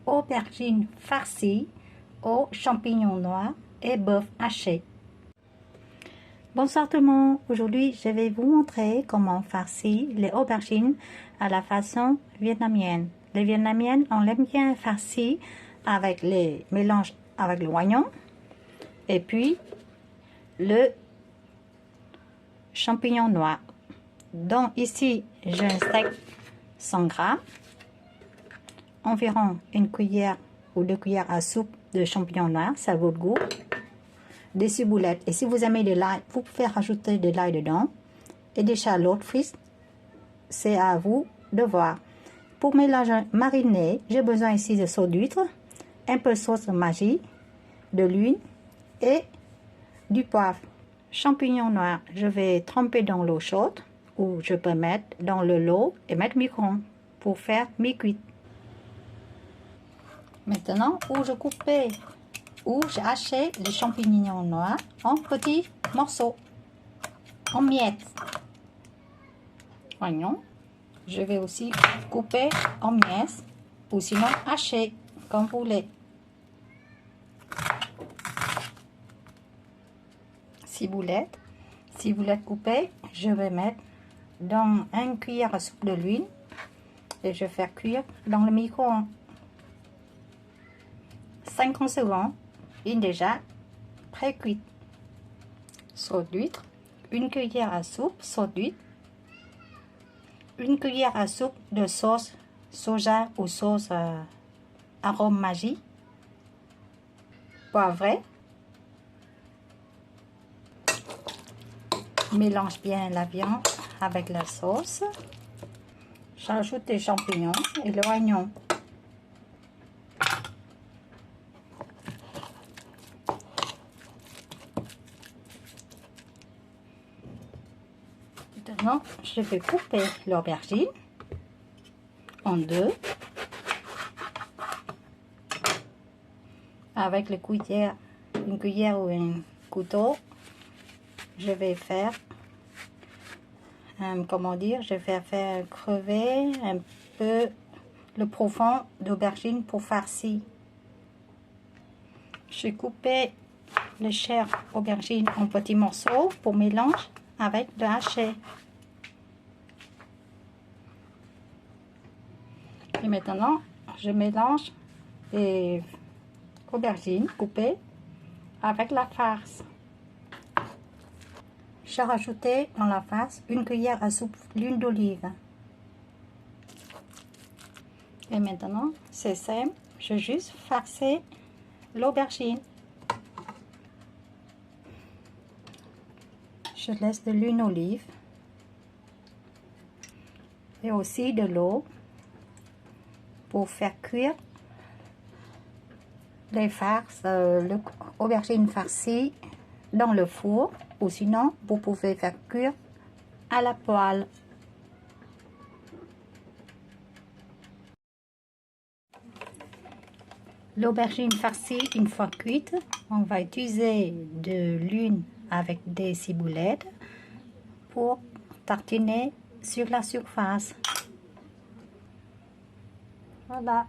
aubergines farcies aux champignons noirs et bœuf haché. Bonsoir tout le monde, aujourd'hui je vais vous montrer comment farcir les aubergines à la façon vietnamienne. Les vietnamiennes, on l'aime bien farci avec les mélanges avec l'oignon et puis le champignon noir. Donc ici j'ai un steak 100 grammes, environ une cuillère ou 2 cuillères à soupe de champignons noirs, ça a votre goût, des ciboulettes, et si vous aimez de l'ail, vous pouvez rajouter de l'ail dedans, et des échalotes frites, c'est à vous de voir. Pour mélanger mariné, j'ai besoin ici de sauce d'huître, un peu de sauce magie, de l'huile et du poivre. Champignons noirs, je vais tremper dans l'eau chaude, ou je peux mettre dans le lot et mettre micro-ondes pour faire mi-cuite. Maintenant, j'ai haché les champignons noirs en petits morceaux, en miettes. Oignon, je vais aussi couper en miettes ou sinon hacher comme vous voulez. Ciboulette coupée, je vais mettre dans une cuillère à soupe de l'huile et je vais faire cuire dans le micro-ondes 50 secondes, une déjà pré-cuite. Sauce d'huître, une cuillère à soupe sauce d'huître, une cuillère à soupe de sauce soja ou sauce arôme magie, poivré. Mélange bien la viande avec la sauce. J'ajoute les champignons et l'oignon. Maintenant, je vais couper l'aubergine en deux avec une cuillère ou un couteau. Je vais faire je vais faire crever un peu le profond d'aubergine pour farcir. J'ai coupé le chair aubergine en petits morceaux pour mélanger avec le haché. Et maintenant, je mélange les aubergines coupées avec la farce. J'ai rajouté dans la farce une cuillère à soupe d'huile d'olive. Et maintenant, c'est simple, je juste farcer l'aubergine. Je laisse de l'huile d'olive et aussi de l'eau pour faire cuire les farces, l'aubergine farcie dans le four, ou sinon vous pouvez faire cuire à la poêle. L'aubergine farcie, une fois cuite, on va utiliser de l'huile avec des ciboulettes pour tartiner sur la surface. Voilà,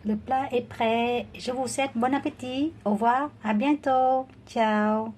le plat est prêt. Je vous souhaite bon appétit. Au revoir, à bientôt. Ciao.